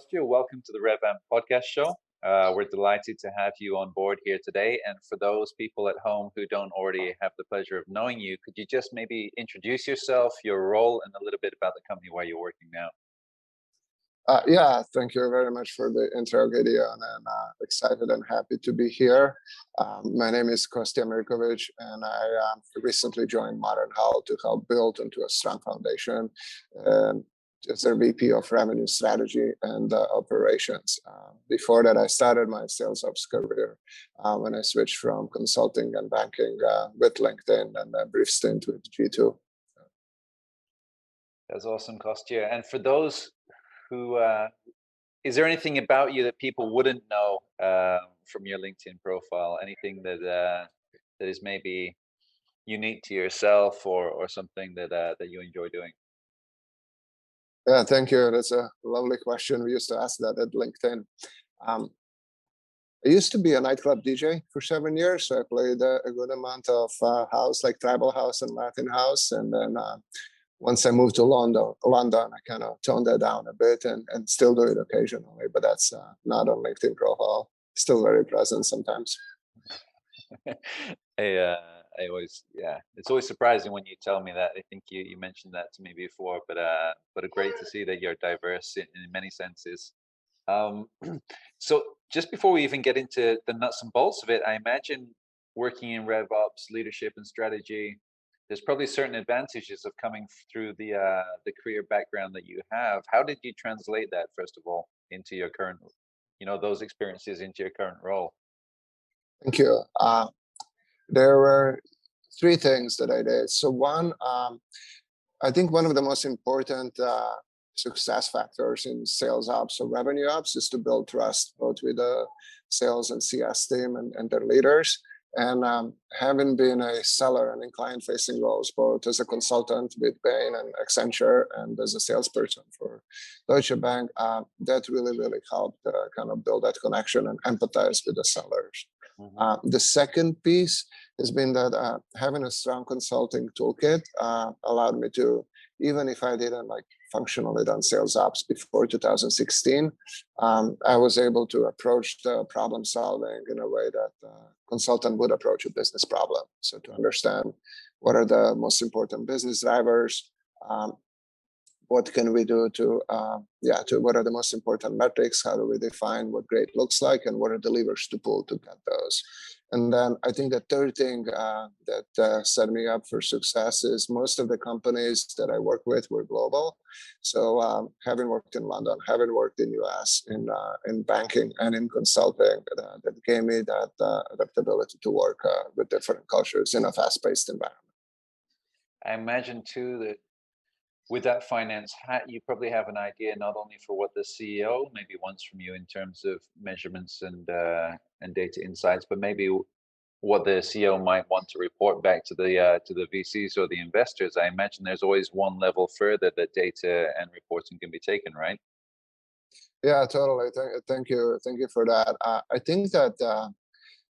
Kostja. Welcome to the RevAmp podcast show. We're delighted to have you on board here today. And for those people at home who don't already have the pleasure of knowing you, could you just maybe introduce yourself, your role, and a little bit about the company where you're working now? Yeah, thank you very much for the intro, Gideon, and excited and happy to be here. My name is Kostja Mirkovic, and I recently joined Modern Health to help build into a strong foundation as their VP of Revenue Strategy and Operations. Before that, I started my sales ops career when I switched from consulting and banking with LinkedIn and a brief stint with G2. That's awesome, Kostja. And for those who, is there anything about you that people wouldn't know from your LinkedIn profile? Anything that that is maybe unique to yourself, or something that that you enjoy doing? Yeah, thank you. That's a lovely question. We used to ask that at LinkedIn. I used to be a nightclub DJ for 7 years, so I played a good amount of house, like tribal house and Latin house, and then once I moved to London, I kind of toned that down a bit and still do it occasionally, but that's not on LinkedIn profile. Still very present sometimes. I always, yeah, it's always surprising when you tell me that. I think you mentioned that to me before, but great to see that you're diverse in many senses. So just before we even get into the nuts and bolts of it, I imagine working in RevOps, leadership and strategy, there's probably certain advantages of coming through the career background that you have. How did you translate that, first of all, into your current, those experiences into your current role? Thank you. There were three things that I did. So one, I think one of the most important success factors in sales ops or revenue ops is to build trust both with the sales and CS team and their leaders. And having been a seller and in client-facing roles, both as a consultant with Bain and Accenture and as a salesperson for Deutsche Bank, that really helped kind of build that connection and empathize with the sellers. Mm-hmm. The second piece has been that having a strong consulting toolkit allowed me to, even if I didn't functionally done sales ops before 2016, I was able to approach the problem solving in a way that a consultant would approach a business problem. So to understand what are the most important business drivers, what can we do to what are the most important metrics, how do we define what great looks like, and what are the levers to pull to get those. And then I think the third thing that set me up for success is most of the companies that I work with were global. So having worked in London, having worked in US, in banking and in consulting, that gave me that adaptability to work with different cultures in a fast-paced environment. I imagine too that with that finance hat, you probably have an idea not only for what the CEO maybe wants from you in terms of measurements and data insights, but maybe what the CEO might want to report back to the VCs or the investors. I imagine there's always one level further that data and reporting can be taken, right? Yeah, totally. Thank you for that. I think that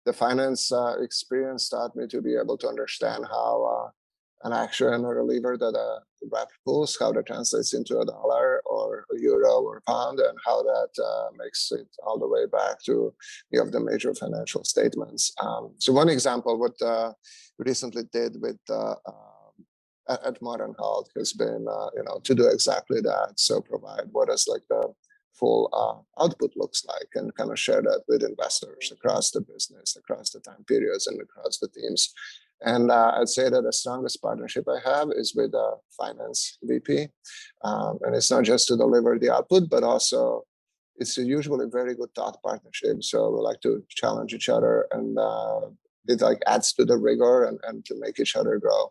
the finance experience taught me to be able to understand how an action or a lever that a rep pulls, how that translates into a dollar or a euro or pound, and how that makes it all the way back to the major financial statements. So one example, what we recently did with at Modern Health has been, to do exactly that. So provide what is the full output looks like and kind of share that with investors across the business, across the time periods and across the teams. And I'd say that the strongest partnership I have is with the finance VP. And it's not just to deliver the output, but also it's usually a very good thought partnership. So we like to challenge each other, and it adds to the rigor and to make each other grow.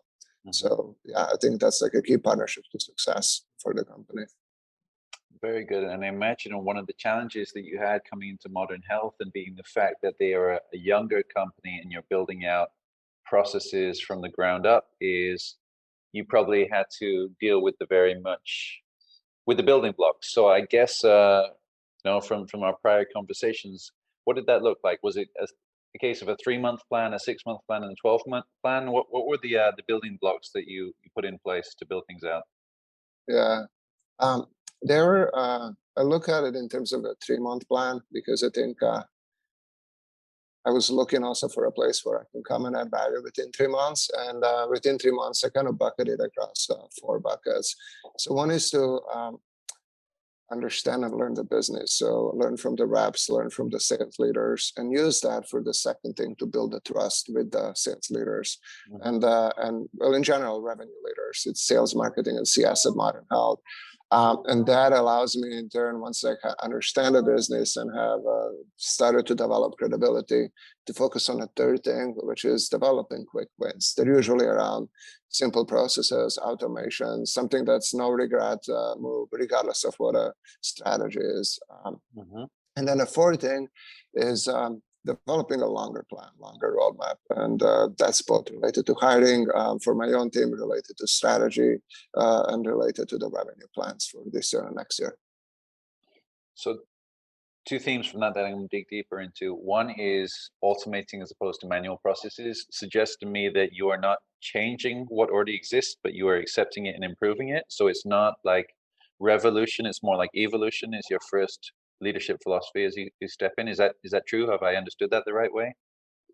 Mm-hmm. So yeah, I think that's a key partnership to success for the company. Very good. And I imagine one of the challenges that you had coming into Modern Health and being the fact that they are a younger company and you're building out processes from the ground up is you probably had to deal with the building blocks. So I guess from our prior conversations, what did that look like? Was it a case of a 3-month plan, a 6-month plan, and a 12-month plan? What were the building blocks that you put in place to build things out? Yeah. I look at it in terms of a 3-month plan, because I think I was looking also for a place where I can come and add value within 3 months. And within 3 months, I kind of bucket it across 4 buckets. So one is to understand and learn the business. So learn from the reps, learn from the sales leaders, and use that for the second thing, to build the trust with the sales leaders. And well, in general, revenue leaders. It's sales, marketing, and CS at Modern Health. And that allows me in turn, once I understand the business and have started to develop credibility, to focus on a third thing, which is developing quick wins. They're usually around simple processes, automation, something that's no regret move, regardless of what a strategy is. And then the fourth thing is developing a longer plan, longer roadmap. And that's both related to hiring for my own team, related to strategy, and related to the revenue plans for this year and next year. So 2 themes from that I'm going to dig deeper into. One is automating as opposed to manual processes. Suggests to me that you are not changing what already exists, but you are accepting it and improving it. So it's not like revolution, it's more like evolution is your first leadership philosophy as you step in. Is that true? Have I understood that the right way?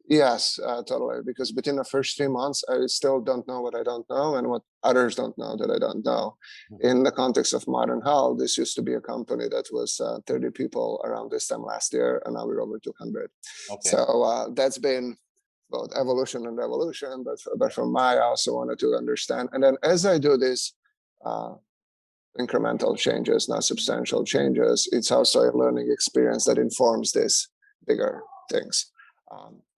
Yes, totally. Because within the first 3 months, I still don't know what I don't know, and what others don't know that I don't know. In the context of Modern Health, this used to be a company that was 30 people around this time last year, and now we're over 200. Okay. So that's been both evolution and revolution. But from I also wanted to understand. And then as I do this incremental changes, not substantial changes, it's also a learning experience that informs this bigger things.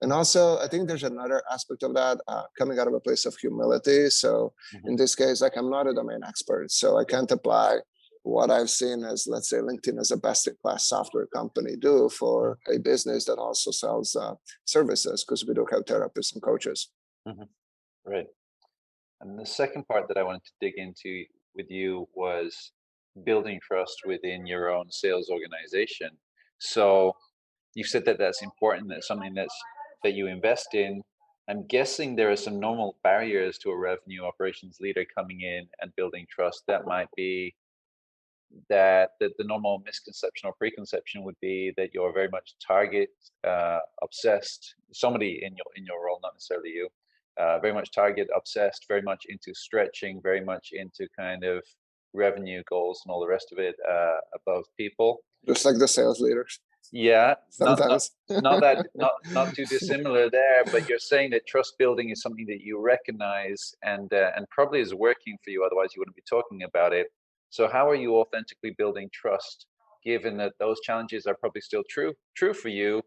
And also, I think there's another aspect of that coming out of a place of humility. So in this case, like, I'm not a domain expert, so I can't apply what I've seen as, let's say, LinkedIn as a best-in-class software company do for a business that also sells services, because we do have therapists and coaches. Right. And the second part that I wanted to dig into with you was building trust within your own sales organization. So you said that that's important, that's something that you invest in. I'm guessing there are some normal barriers to a revenue operations leader coming in and building trust. That might be that the normal misconception or preconception would be that you're very much target obsessed. Somebody in your role, not necessarily you, very much target obsessed, very much into stretching, very much into kind of revenue goals and all the rest of it above people. Just like the sales leaders. Yeah, sometimes. not too dissimilar there. But you're saying that trust building is something that you recognize and probably is working for you. Otherwise, you wouldn't be talking about it. So how are you authentically building trust, given that those challenges are probably still true for you?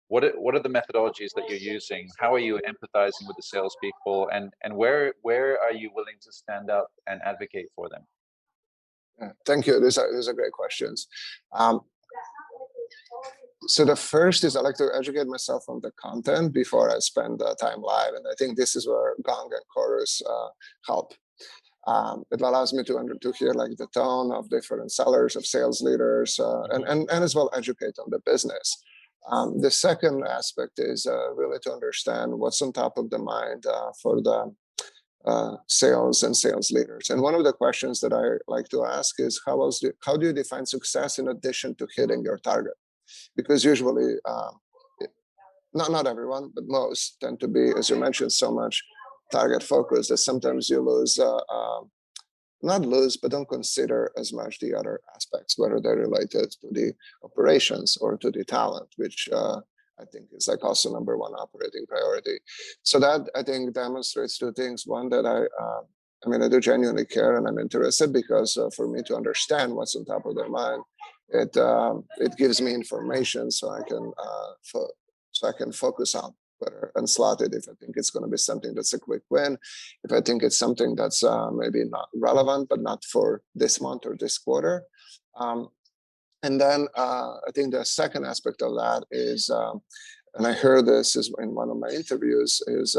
What are the methodologies that you're using? How are you empathizing with the salespeople, and where are you willing to stand up and advocate for them? Thank you. These are great questions. So the first is I like to educate myself on the content before I spend time live, and I think this is where Gong and Chorus help. It allows me to hear like the tone of different sellers, of sales leaders, and as well educate on the business. The second aspect is really to understand what's on top of the mind for the sales and sales leaders. And one of the questions that I like to ask is, how do you define success in addition to hitting your target? Because usually, not everyone, but most tend to be, as you mentioned, so much target focused that sometimes you lose, not lose, but don't consider as much the other aspects, whether they're related to the operations or to the talent, which I think is like also number one operating priority. So that I think demonstrates 2 things. One, that I do genuinely care and I'm interested, because for me to understand what's on top of their mind, it gives me information so I can focus on better and slot it if I think it's going to be something that's a quick win. If I think it's something that's maybe not relevant, but not for this month or this quarter. And then I think the second aspect of that is, and I heard this is in one of my interviews, is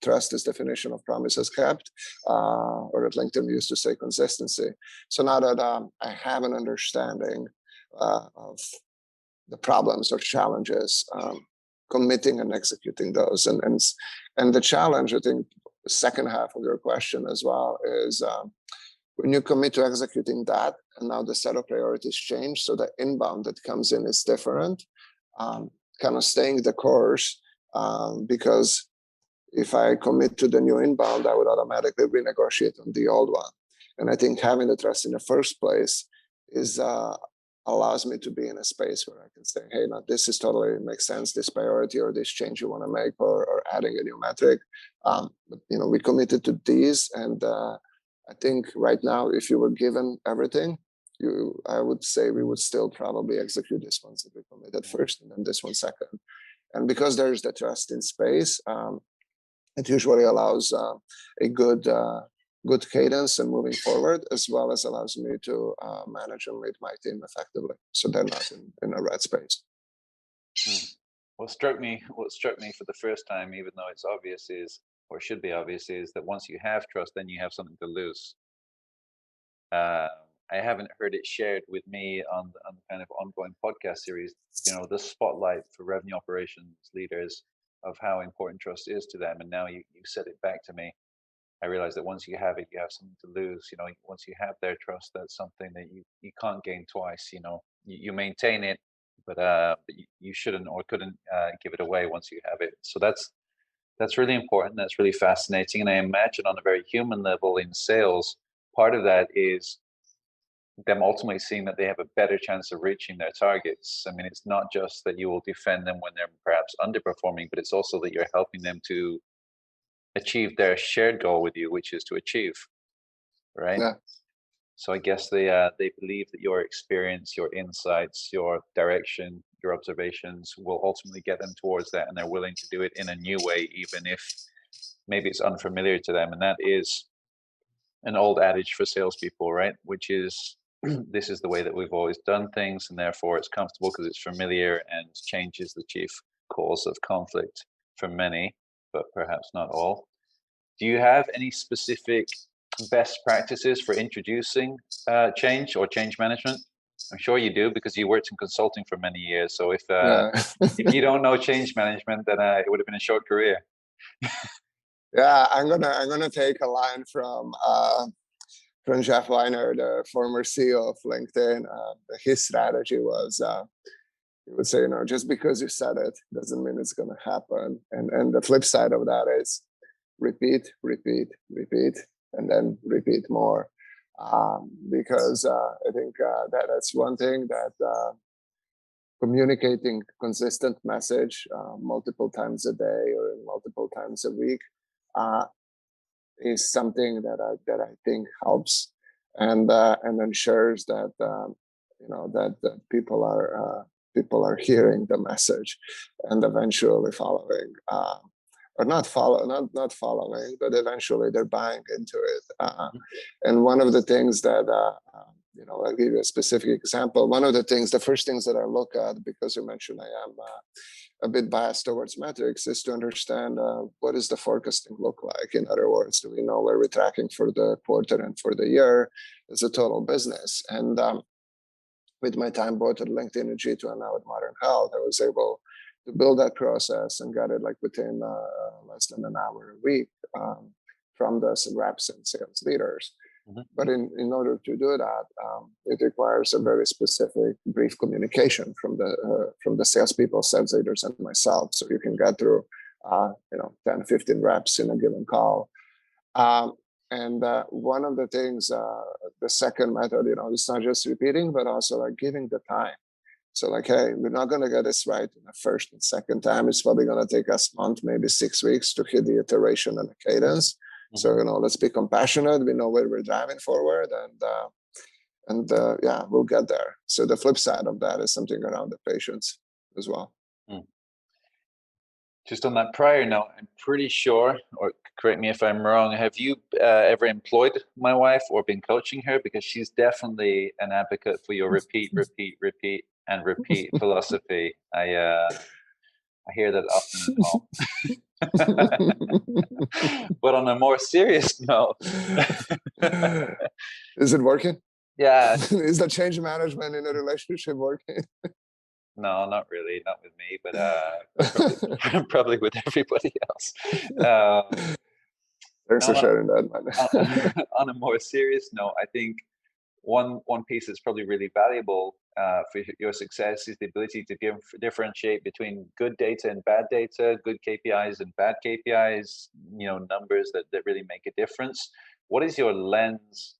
trust is definition of promises kept, or at LinkedIn we used to say consistency. So now that I have an understanding of the problems or challenges, committing and executing those, and the challenge, I think, the second half of your question as well is when you commit to executing that, and now the set of priorities change, so the inbound that comes in is different, kind of staying the course, because if I commit to the new inbound, I would automatically renegotiate on the old one. And I think having the trust in the first place is allows me to be in a space where I can say, hey, now this is totally makes sense, this priority or this change you want to make, or adding a new metric. But, we committed to these, and I think right now, if you were given everything, I would say we would still probably execute this one if we committed first, and then this one second. And because there's the trust in space, it usually allows a good cadence and moving forward, as well as allows me to manage and lead my team effectively, so they're not in a red space. What struck me for the first time, even though it's obvious, is, or should be obvious, is that once you have trust, then you have something to lose. I haven't heard it shared with me on the kind of ongoing podcast series, the spotlight for revenue operations leaders of how important trust is to them. And now you said it back to me. I realized that once you have it, you have something to lose. Once you have their trust, that's something that you can't gain twice. You maintain it, but you shouldn't or couldn't give it away once you have it. So that's really important. That's really fascinating. And I imagine on a very human level in sales, part of that is them ultimately seeing that they have a better chance of reaching their targets. I mean, it's not just that you will defend them when they're perhaps underperforming, but it's also that you're helping them to achieve their shared goal with you, which is to achieve, right? Yeah. So I guess they believe that your experience, your insights, your direction, your observations will ultimately get them towards that, and they're willing to do it in a new way, even if maybe it's unfamiliar to them. And that is an old adage for salespeople, right? Which is, this is the way that we've always done things, and therefore it's comfortable because it's familiar, and change is the chief cause of conflict for many, but perhaps not all. Do you have any specific best practices for introducing change or change management? I'm sure you do, because you worked in consulting for many years. So if you don't know change management, then it would have been a short career. Yeah, I'm gonna take a line from Jeff Weiner, the former CEO of LinkedIn. His strategy was, he would say, just because you said it doesn't mean it's gonna happen. And the flip side of that is repeat, repeat, repeat, and then repeat more. Because I think that's one thing, that communicating consistent message multiple times a day or multiple times a week is something that I think helps and ensures that that people are hearing the message and eventually following, or not following, but eventually they're buying into it. And one of the things that I'll give you a specific example. One of the first things that I look at, because you mentioned I am a bit biased towards metrics, is to understand what does the forecasting look like. In other words, do we know where we're tracking for the quarter and for the year as a total business? And with my time both at LinkedIn and G2 and now at Modern Health, I was able to build that process and got it like within less than an hour a week from the reps and sales leaders. But in order to do that, it requires a very specific brief communication from the salespeople, sales leaders, and myself. So you can get through 10, 15 reps in a given call. And one of the things, the second method, it's not just repeating, but also like giving the time. So like, hey, we're not going to get this right in the first and second time. It's probably going to take us a month, maybe 6 weeks to hit the iteration and the cadence. So, let's be compassionate. We know where we're driving forward, and we'll get there. So the flip side of that is something around the patience as well. Just on that prior note, I'm pretty sure, or correct me if I'm wrong, have you ever employed my wife or been coaching her? Because she's definitely an advocate for your repeat, repeat, repeat, and repeat philosophy. I hear that often at home. But on a more serious note, is it working? Yeah. Is the change management in a relationship working? No, not really, not with me, but probably with everybody else. Thanks for Now, sharing that, man. on a more serious note, I think one piece that's probably really valuable for your success is the ability to differentiate between good data and bad data, good KPIs and bad KPIs, numbers that really make a difference. What is your lens,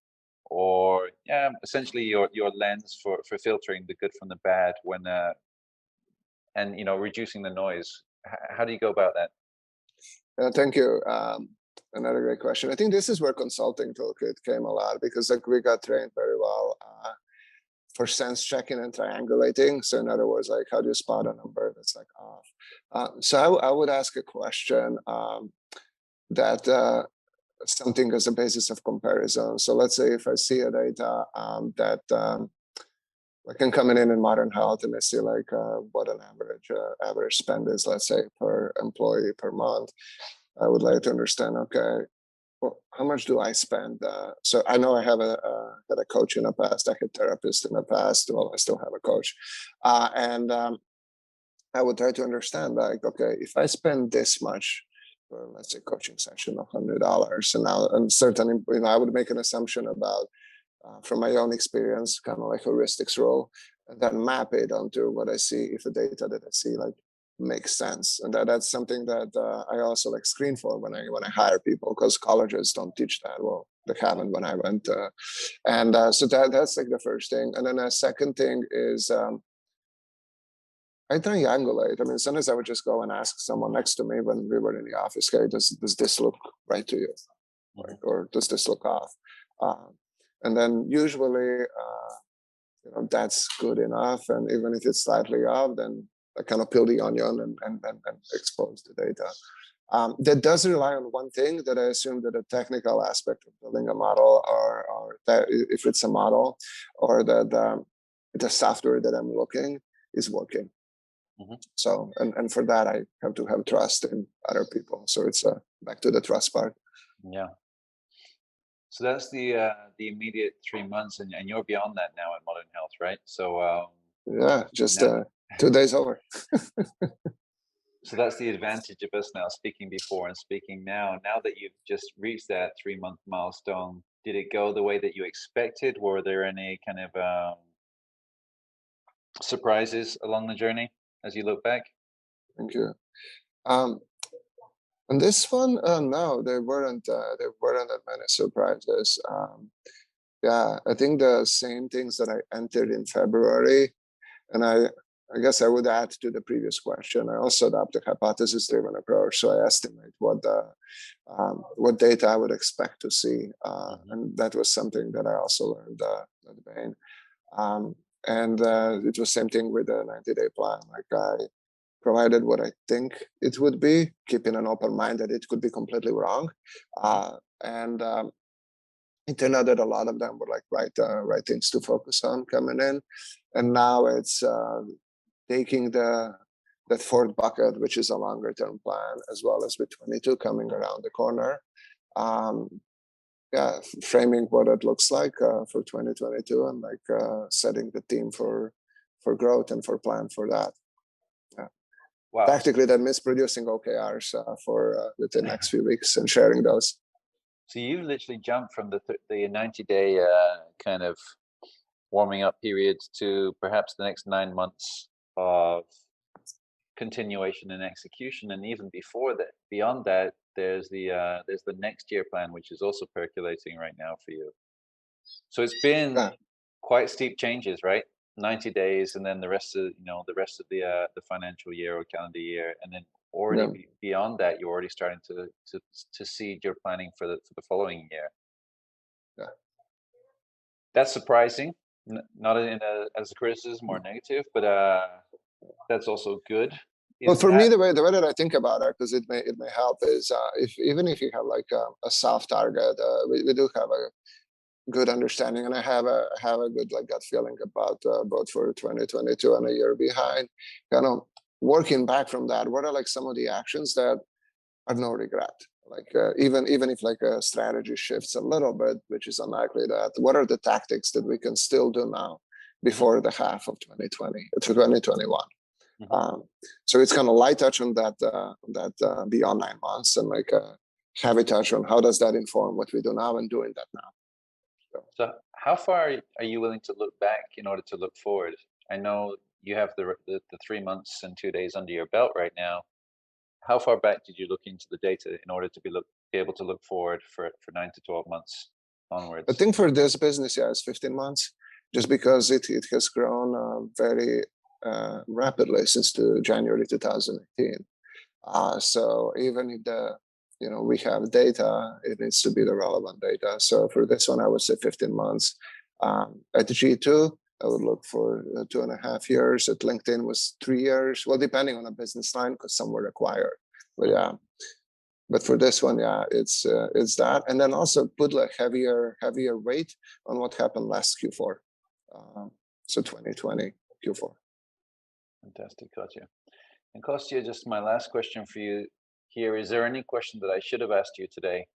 or essentially your lens for filtering the good from the bad when and reducing the noise? How do you go about that? Thank you. Another great question. I think this is where consulting toolkit came a lot, because like we got trained very well for sense checking and triangulating. So in other words, like how do you spot a number that's like off? So I would ask a question that something as a basis of comparison. So let's say if I see a data that like I'm coming in modern health and I see like what an average spend is, let's say per employee per month. I would like to understand, okay, well, how much do I spend? So I know I have had a coach in the past, I had a therapist in the past, well, I still have a coach. And I would try to understand like, okay, if I spend this much for, let's say, coaching session of $100, and now, and certainly, I would make an assumption about, from my own experience, kind of like heuristics rule, and then map it onto what I see, if the data that I see like makes sense. And that's something that I also like screen for when I hire people, because colleges don't teach that. Well, they haven't when I went. And so that's like the first thing. And then a second thing is I triangulate. I mean, sometimes I would just go and ask someone next to me when we were in the office, okay, does this look right to you? Like, or does this look off? And then usually, that's good enough. And even if it's slightly off, then I kind of peel the onion and expose the data. That does rely on one thing, that I assume that the technical aspect of building a model, or that if it's a model, or that the software that I'm looking is working. Mm-hmm. So, and for that, I have to have trust in other people. So it's back to the trust part. Yeah. So that's the immediate 3 months, and you're beyond that now at Modern Health, right? So yeah, just 2 days over. So that's the advantage of us now speaking before and speaking now. Now that you've just reached that 3-month milestone, did it go the way that you expected? Were there any kind of surprises along the journey as you look back? Thank you. On this one, no, there weren't that many surprises. Yeah, I think the same things that I entered in February, and I guess I would add to the previous question. I also adopt a hypothesis-driven approach, so I estimate what data I would expect to see, and that was something that I also learned at Bain. And it was same thing with the 90-day plan. Like I provided what I think it would be, keeping an open mind that it could be completely wrong. And it turned out that a lot of them were like right things to focus on coming in. And now it's taking that fourth bucket, which is a longer term plan, as well as with 22 coming around the corner. Framing what it looks like for 2022, and like setting the theme for growth and for plan for that. Wow. Tactically, that means producing OKRs for the next few weeks and sharing those. So you literally jumped from the 90-day kind of warming up period to perhaps the next 9 months of continuation and execution, and even before that, beyond that, there's the next year plan, which is also percolating right now for you. So it's been quite steep changes, right? 90 days, and then the rest of the financial year or calendar year, and then already beyond that, you're already starting to seed your planning for the following year. Yeah, that's surprising. Not as a criticism or negative, but that's also good. Well, for me, the way that I think about it, because it may help, is even if you have like a soft target, we do have a good understanding, and I have a good like gut feeling about both for 2022 and a year behind. Kind of working back from that, what are like some of the actions that are no regret? Like even if like a strategy shifts a little bit, which is unlikely, that what are the tactics that we can still do now before the half of 2020 to 2021? So it's kind of light touch on that beyond 9 months, and like heavy touch on how does that inform what we do now and doing that now. So how far are you willing to look back in order to look forward? I know you have the 3 months and 2 days under your belt right now. How far back did you look into the data in order to be able to look forward for 9 to 12 months onwards? I think for this business, yeah, it's 15 months, just because it has grown very rapidly since January 2018. So even if we have data, it needs to be the relevant data. So for this one, I would say 15 months. At G2, I would look for 2.5 years. At LinkedIn was 3 years. Well, depending on the business line, because some were acquired. But yeah, but for this one, yeah, it's that, and then also put like heavier weight on what happened last Q4. So 2020 Q4. Fantastic, Kostja. And Kostja, just my last question for you here: is there any question that I should have asked you today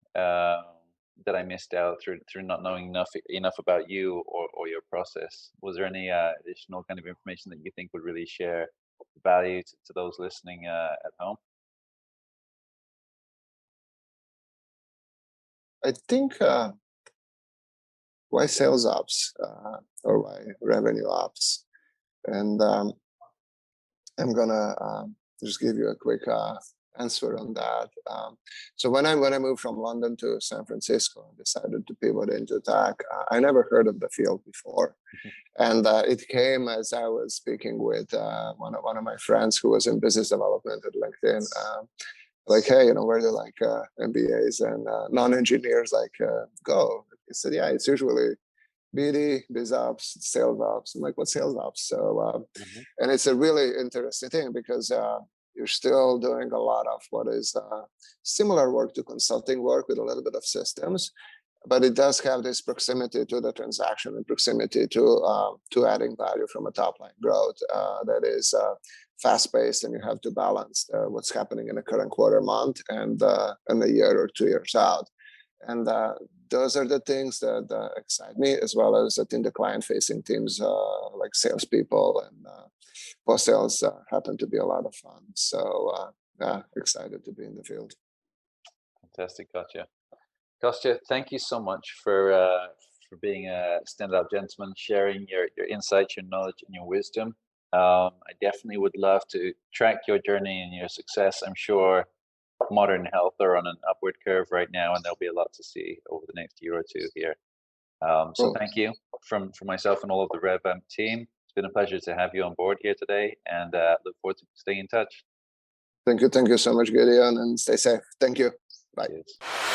that I missed out through not knowing enough about you or your process? Was there any additional kind of information that you think would really share value to those listening at home? I think why sales ops or why revenue ops, and I'm gonna just give you a quick answer on that. So when I moved from London to San Francisco and decided to pivot into tech, I never heard of the field before, and it came as I was speaking with one of my friends who was in business development at LinkedIn. Like, hey, where do like MBAs and non-engineers go? He said, yeah, it's usually BD, biz ops, sales ops. I'm like, what's sales ops? So, and it's a really interesting thing because you're still doing a lot of what is similar work to consulting work with a little bit of systems, but it does have this proximity to the transaction and proximity to adding value from a top line growth that is fast-paced, and you have to balance what's happening in the current quarter, month, and a year or 2 years out. And those are the things that excite me, as well as I think the client-facing teams like salespeople and post-sales happen to be a lot of fun. So yeah, excited to be in the field. Fantastic, Kostja. Kostja, thank you so much for being a standout gentleman, sharing your insights, your knowledge, and your wisdom. I definitely would love to track your journey and your success. I'm sure modern health are on an upward curve right now, and there'll be a lot to see over the next year or two here. So thank you from myself and all of the RevAmp team. It's been a pleasure to have you on board here today, and look forward to staying in touch. Thank you so much, Gideon, and stay safe. Thank you. Bye. Cheers.